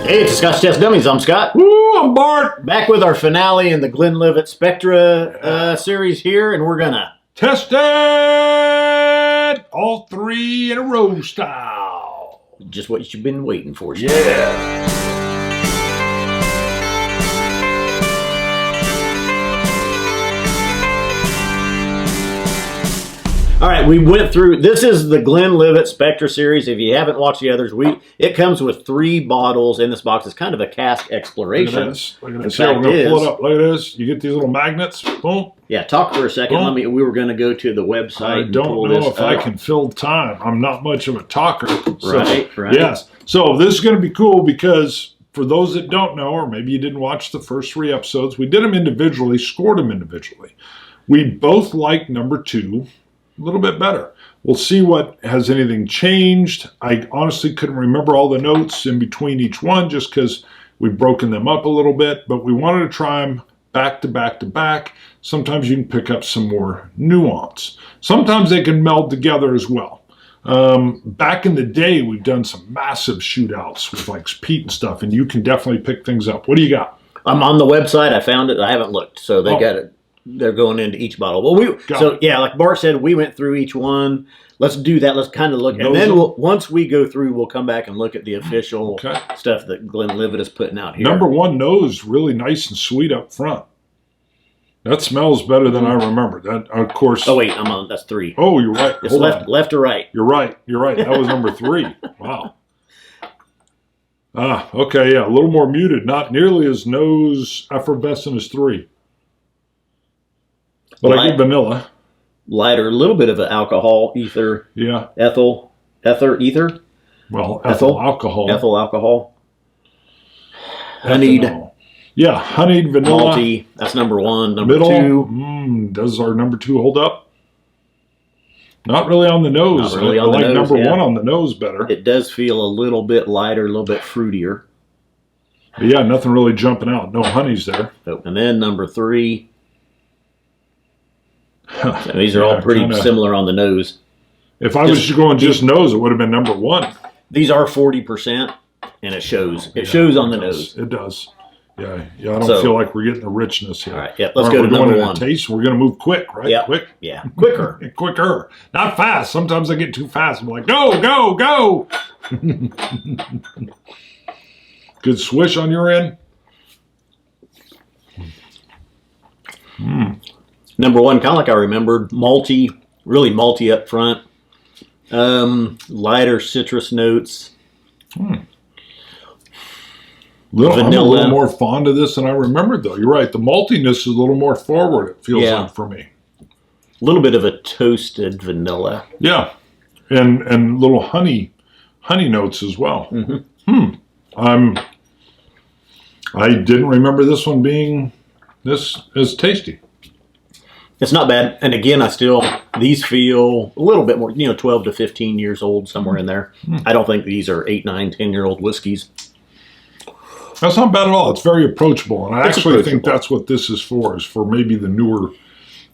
Hey, it's the Scotch Test Dummies. I'm Scott. Woo, I'm Bart. Back with our finale in the Glenlivet Spectra series here, and we're gonna test it all three in a row style. Just what you've been waiting for. Yeah. All right, we went through. This is the Glenlivet Spectra series. If you haven't watched the others, it comes with 3 bottles in this box. It's kind of a cask exploration. Look at this. Look at this. Here, we're gonna pull it up. Look at this. You get these little magnets. Boom. Yeah, talk for a second. Boom. We were going to go to the website. I don't know if I can fill time. I'm not much of a talker. So, right. Yes. So this is going to be cool because for those that don't know, or maybe you didn't watch the first 3 episodes, we did them individually, scored them individually. We both liked number 2 a little bit better. We'll see what has anything changed. I honestly couldn't remember all the notes in between each one just because we've broken them up a little bit, but we wanted to try them back to back to back. Sometimes you can pick up some more nuance. Sometimes they can meld together as well. Back in the day, we've done some massive shootouts with like Pete and stuff, and you can definitely pick things up. What do you got? I'm on the website. I found it. I haven't looked, so they got it. They're going into each bottle. Well, yeah, like Bart said, we went through each one. Let's do that. Let's kind of look, and then once we go through, we'll come back and look at the official stuff that Glenlivet is putting out here. Number 1 nose, really nice and sweet up front. That smells better than I remember. That, of course. Oh wait, that's 3. Oh, you're right. It's left or right. You're right. You're right. That was number 3. Wow. Okay, yeah, a little more muted. Not nearly as nose effervescent as 3. But I get vanilla. Lighter, a little bit of an alcohol, ether. Yeah. Ethyl, ether. Well, ethyl alcohol. Ethyl alcohol. Honeyed. Ethanol. Yeah, honeyed vanilla. Malty. That's number 1. Number Middle, 2. Does our number 2 hold up? Not really on the nose. Not really I on the like nose, number 1 on the nose better. It does feel a little bit lighter, a little bit fruitier. But yeah, nothing really jumping out. No honeys there. Oh, and then number 3. So these are all pretty similar on the nose. If I was going just nose, it would have been number 1. These are 40%, and it shows. It shows on the nose. It does. Yeah. I don't feel like we're getting the richness here. All right, yeah. Let's go to number 1. Taste. We're going to move quick, right? Yeah. Quick. Yeah. Quicker. Quicker. Not fast. Sometimes I get too fast. I'm like, go. Good swish on your end. Number 1, kind of like I remembered, malty, really malty up front. Lighter citrus notes. I'm a little more fond of this than I remembered, though. You're right. The maltiness is a little more forward, it feels like, for me. A little bit of a toasted vanilla. Yeah. And little honey notes as well. I didn't remember this one being this as tasty. It's not bad. And again, these feel a little bit more, 12 to 15 years old, somewhere in there. I don't think these are 8, 9, 10-year-old whiskeys. That's not bad at all. It's very approachable. And I actually think that's what this is for maybe the newer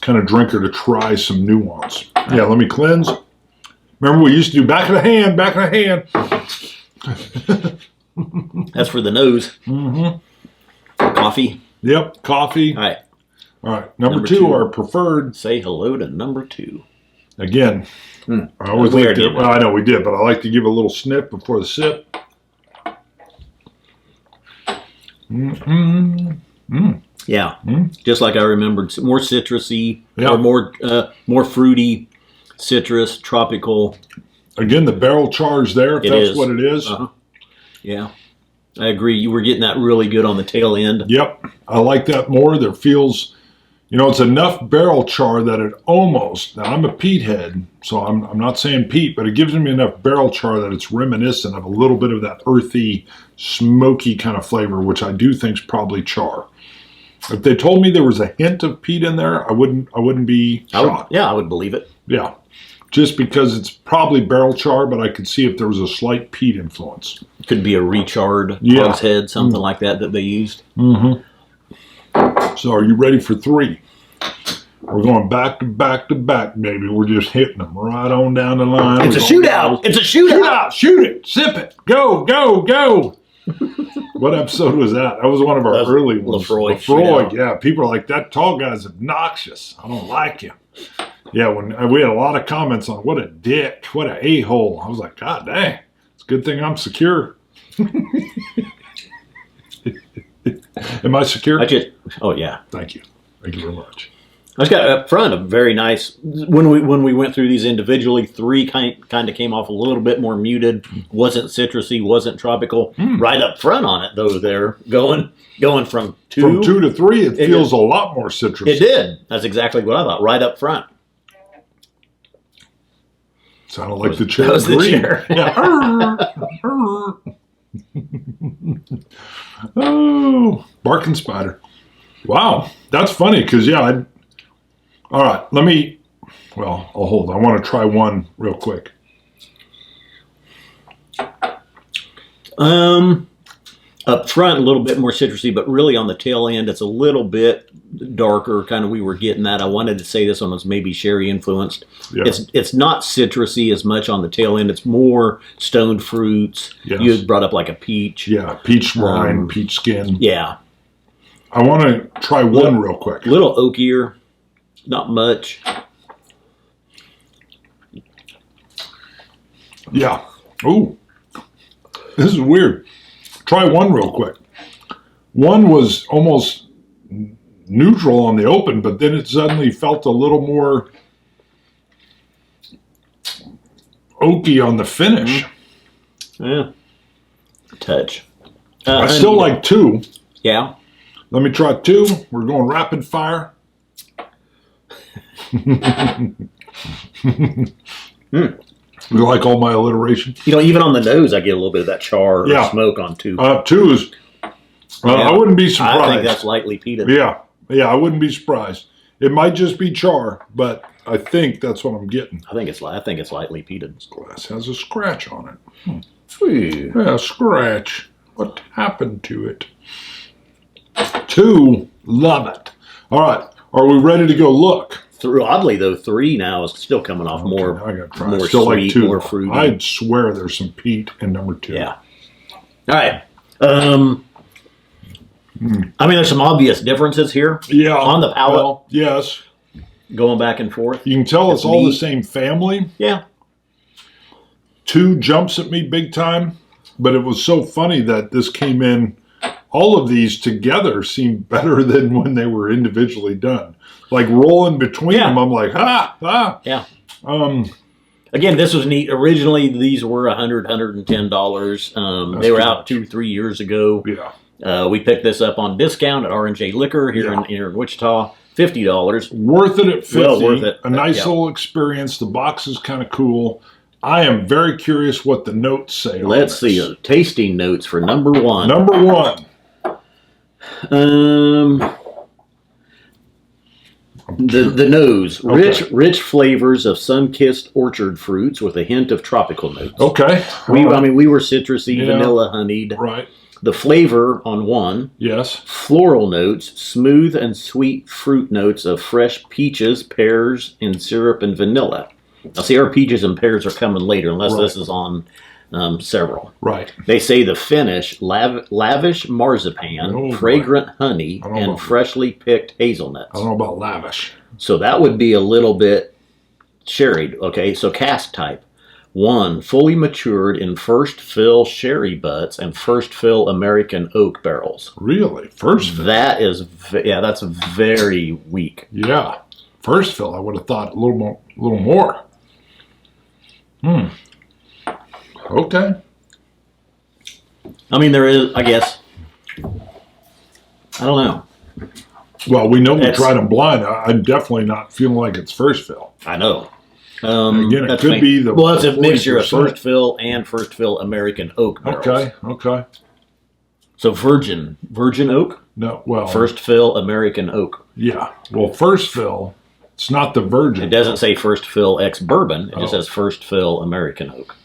kind of drinker to try some nuance. Yeah, let me cleanse. Remember, we used to do back of the hand. That's for the nose. Coffee. Yep, coffee. All right, number 2, our preferred. Say hello to number 2. Again, I always like to, well, I know we did, but I like to give a little sniff before the sip. Yeah, just like I remembered, more citrusy, or more fruity, citrus, tropical. Again, the barrel charge there, if that's what it is. Yeah. I agree. You were getting that really good on the tail end. Yep. I like that more. There feels, it's enough barrel char that it almost, now I'm a peat head, so I'm not saying peat, but it gives me enough barrel char that it's reminiscent of a little bit of that earthy, smoky kind of flavor, which I do think is probably char. If they told me there was a hint of peat in there, I wouldn't be shocked. I would believe it. Yeah. Just because it's probably barrel char, but I could see if there was a slight peat influence. Could be a recharred hogshead, something like that they used. So are you ready for 3? We're going back to back to back, baby. We're just hitting them right on down the line. It's a shootout. It's a shootout. Shoot it. Sip it. Go, go, go. What episode was that? That was one of our early ones. Lefroy. Yeah, people are like, that tall guy's obnoxious. I don't like him. Yeah, when we had a lot of comments on what a dick, what an a-hole. I was like, God dang, it's a good thing I'm secure. Am I secure? Oh yeah. Thank you. Thank you very much. I just got up front a very nice. When we went through these individually, 3 kind of came off a little bit more muted. Wasn't citrusy, wasn't tropical. Right up front on it though, they're going from 2 to 3. It feels a lot more citrusy. It did. That's exactly what I thought. Right up front. Sounded like the chair. That was the chair. Oh, barking spider. Wow, that's funny because all right, I'll hold. I want to try one real quick. Up front, a little bit more citrusy, but really on the tail end, it's a little bit darker. Kind of, we were getting that. I wanted to say this one was maybe sherry influenced. Yeah. It's not citrusy as much on the tail end. It's more stoned fruits. Yes. You had brought up like a peach. Yeah, peach rind, peach skin. Yeah. I want to try one real quick. Little oakier, not much. Yeah. Ooh, this is weird. Try one real quick. One was almost neutral on the open, but then it suddenly felt a little more oaky on the finish. Yeah. Touch. I still like 2. Yeah. Let me try 2. We're going rapid fire. You like all my alliteration? Even on the nose, I get a little bit of that char or smoke on 2. 2 is, I wouldn't be surprised. I think that's lightly peated. Yeah, I wouldn't be surprised. It might just be char, but I think that's what I'm getting. I think it's lightly peated. This glass has a scratch on it. Yeah, scratch. What happened to it? 2, love it. All right, are we ready to go look? Oddly though, 3 now is still coming off more. I got to try. More still sweet, like 2. more fruity. I'd swear there's some peat in number 2. Yeah. All right. I mean, there's some obvious differences here. Yeah. On the palate. Well, yes. Going back and forth. You can tell it's all the same family. Yeah. 2 jumps at me big time, but it was so funny that this came in. All of these together seemed better than when they were individually done. Like rolling between them, I'm like, Yeah. Again, this was neat. Originally, these were $100, $110. They were out 2-3 years ago. Yeah. We picked this up on discount at R&J Liquor here in Wichita. $50. Worth it at $50. Well worth it. A nice little experience. The box is kind of cool. I am very curious what the notes say. Let's see. Tasting notes for number 1. Number 1. The nose. Rich flavors of sun-kissed orchard fruits with a hint of tropical notes. Okay. We were citrusy, vanilla honeyed. Right. The flavor on 1. Yes. Floral notes, smooth and sweet fruit notes of fresh peaches, pears, and syrup and vanilla. Now, see, our peaches and pears are coming later, unless this is on several. Right. They say the finish, lavish marzipan, fragrant honey, and freshly picked hazelnuts. I don't know about lavish. So that would be a little bit sherried. Okay, so cask type. 1, fully matured in first fill sherry butts and first fill American oak barrels. Really? First fill? That's very weak. Yeah. First fill, I would have thought a little more. Okay. I mean, there is, I guess. I don't know. Well, we know we tried them blind. I'm definitely not feeling like it's first fill. I know. Again, it could be the. Well, it's a mixture of first fill and first fill American oak barrels. Okay. So virgin oak? No, well. First fill American oak. Yeah. Well, first fill, it's not the virgin. It doesn't say first fill ex bourbon. It just says first fill American oak.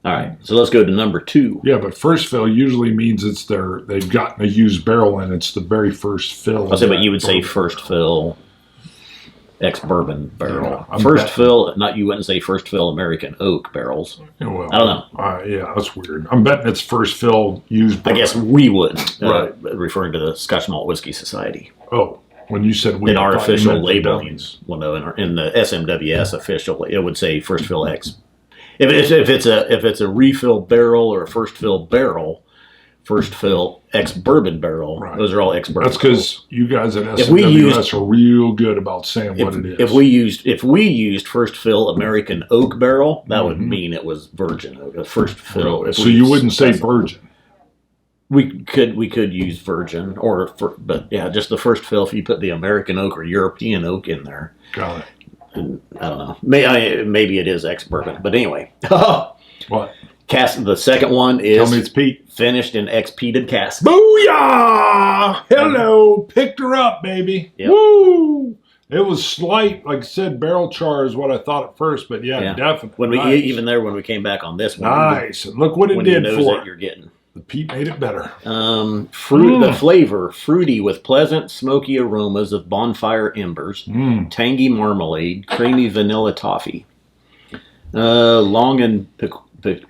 All right, so let's go to number 2. Yeah, but first fill usually means they've gotten a used barrel and it's the very first fill. I say, but you would say first fill. ex-bourbon barrel. Yeah, First fill, you wouldn't say first fill American oak barrels. Well, I don't know. Yeah, that's weird. I'm betting it's first fill used bourbon. I guess we wouldn't, right. Referring to the Scotch Malt Whiskey Society. Oh, when you said we, in our official labeling, Dummies. well, no, in the SMWS official, it would say first fill X. If it's a refill barrel or a first fill barrel, first fill ex-bourbon barrel, right. Those are all ex-bourbon. That's because you guys at SMWS are real good about saying what it is. If we used first fill American oak barrel, that would mean it was virgin oak. First fill. Really? So you wouldn't say virgin. We could use virgin but yeah, just the first fill. If you put the American oak or European oak in there, got it. I don't know. Maybe it is ex-bourbon, but anyway. What? The second one is tell me it's peat. Finished in ex-peated cask. Booyah! Hello, picked her up, baby. Yep. Woo! It was slight, like I said, barrel char is what I thought at first, but yeah. Definitely. When we came back on this one, nice. And look what it did for it. You're getting. The peat made it better. The flavor, fruity with pleasant, smoky aromas of bonfire embers, tangy marmalade, creamy vanilla toffee, long and piquant,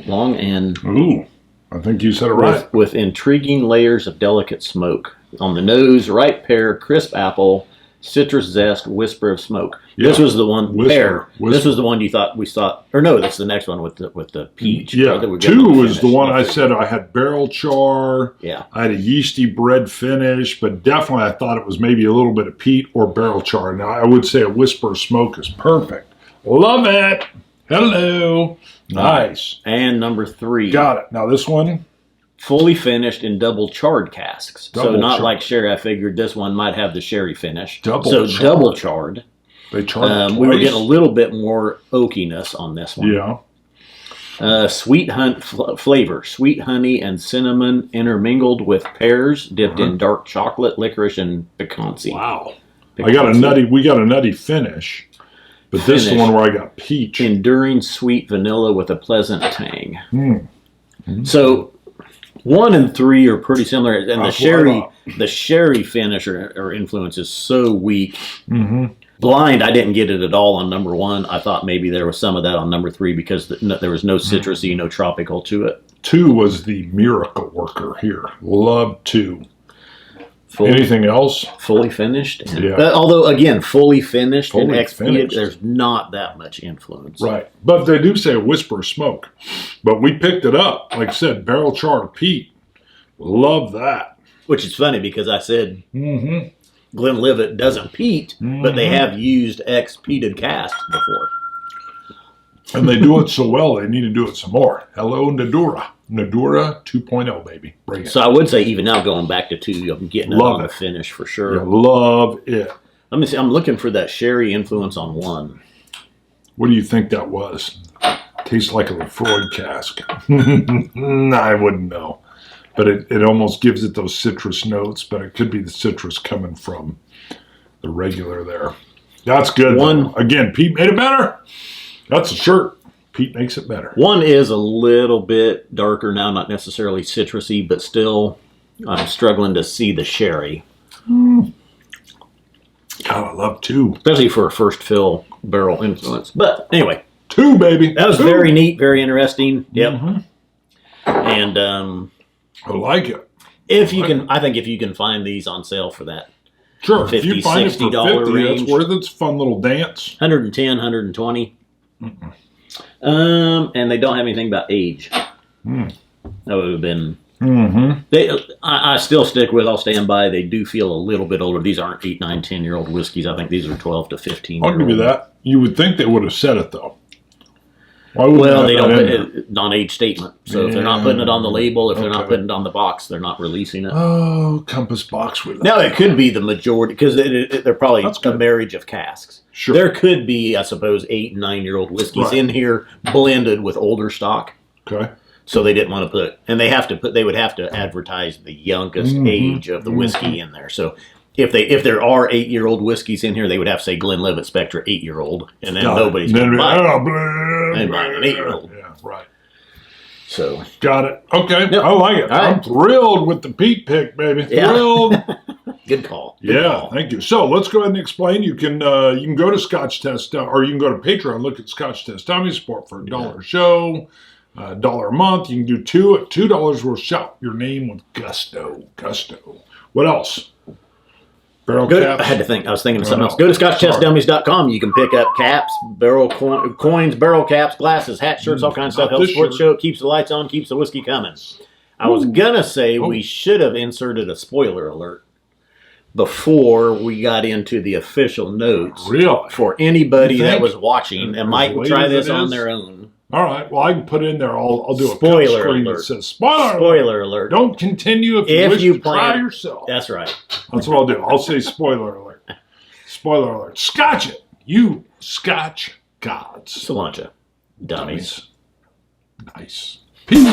long and. Ooh, I think you said it right. With intriguing layers of delicate smoke on the nose, ripe pear, crisp apple. Citrus zest, whisper of smoke. Yeah. This was the one. Pear. This was the one you thought we saw. Or no, that's the next one with the peach. Yeah, 2 was the one I said I had barrel char. Yeah, I had a yeasty bread finish, but definitely I thought it was maybe a little bit of peat or barrel char. Now I would say a whisper of smoke is perfect. Love it. Hello. Nice. And number 3. Got it. Now this one. Fully finished in double charred casks. So not like sherry. I figured this one might have the sherry finish. Double charred. They charred we were getting a little bit more oakiness on this one. Yeah. Sweet flavor. Sweet honey and cinnamon intermingled with pears dipped in dark chocolate, licorice, and piquancy. Wow. We got a nutty finish. But this is the one where I got peach. Enduring sweet vanilla with a pleasant tang. So 1 and 3 are pretty similar, and the sherry finish or influence is so weak. Blind, I didn't get it at all on number 1. I thought maybe there was some of that on number 3 because there was no citrusy, no tropical to it. 2 was the miracle worker here. Love 2. Anything else? Fully finished. Although, again, fully finished and finished. There's not that much influence. Right. But they do say a whisper of smoke. But we picked it up. Like I said, barrel charred peat. Love that. Which is funny because I said Glenlivet doesn't peat, but they have used ex-peated cask before. And they do it so well, they need to do it some more. Hello, Nadura. Nadura 2.0, baby. Bring it. So I would say even now going back to 2, I'm getting it on the finish for sure. Yeah, love it. Let me see. I'm looking for that sherry influence on 1. What do you think that was? Tastes like a Lefroy cask. I wouldn't know. But it almost gives it those citrus notes, but it could be the citrus coming from the regular there. That's good. 1. Again, Pete made it better. That's a shirt. Pete makes it better. 1 is a little bit darker now, not necessarily citrusy, but still I'm struggling to see the sherry. God, I love 2. Especially for a first fill barrel influence. But anyway. 2, baby. That was very neat, very interesting. Yep. And I like it. I think if you can find these on sale for that. Sure. $50, if you find it for $50, range, that's worth it. It's a fun little dance. 110, 120. And they don't have anything about age. That would have been. I still stick with. I'll stand by. They do feel a little bit older. These aren't 8, 9, 10-year-old whiskeys. I think these are 12 to 15. I'll give you that. You would think they would have said it though. Why they don't put it on age statement. So if they're not putting it on the label, if they're not putting it on the box, they're not releasing it. Oh, Compass box with that. Now it could be the majority because they're probably a marriage of casks. Sure. There could be, I suppose, 8 and 9-year-old whiskeys in here blended with older stock. Okay. So they didn't want to put, and they would have to advertise the youngest age of the whiskey in there. So if there are 8-year-old whiskeys in here, they would have to say Glenlivet Spectra 8-year-old, and then nobody's going to buy it. They buy an 8-year-old. Yeah, right. So got it. Okay, yep. I like it. I'm thrilled with the Pete pick, baby. Thrilled. Yeah. Good call. Good call. Thank you. So let's go ahead and explain. You can go to Scotch Test, or you can go to Patreon. Look at Scotch Test Dummies, support for $1 a show, $1 a month. You can do two at $2. We'll shout your name with gusto. What else? Barrel caps. I had to think. I was thinking of something else. Go to ScotchTestDummies.com. You can pick up caps, coins, barrel caps, glasses, hat shirts, all kinds of stuff. Helps support the show. Keeps the lights on. Keeps the whiskey coming. I was gonna say we should have inserted a spoiler alert before we got into the official notes. Really? For anybody that was watching and might try this on their own. All right. Well, I can put in there. I'll do a spoiler screen alert. That says spoiler alert. Don't continue if you wish to try yourself. That's right. That's what I'll do. I'll say spoiler alert. Spoiler alert. Scotch it, you Scotch gods. Cilantro. Dummies. Nice. Peace.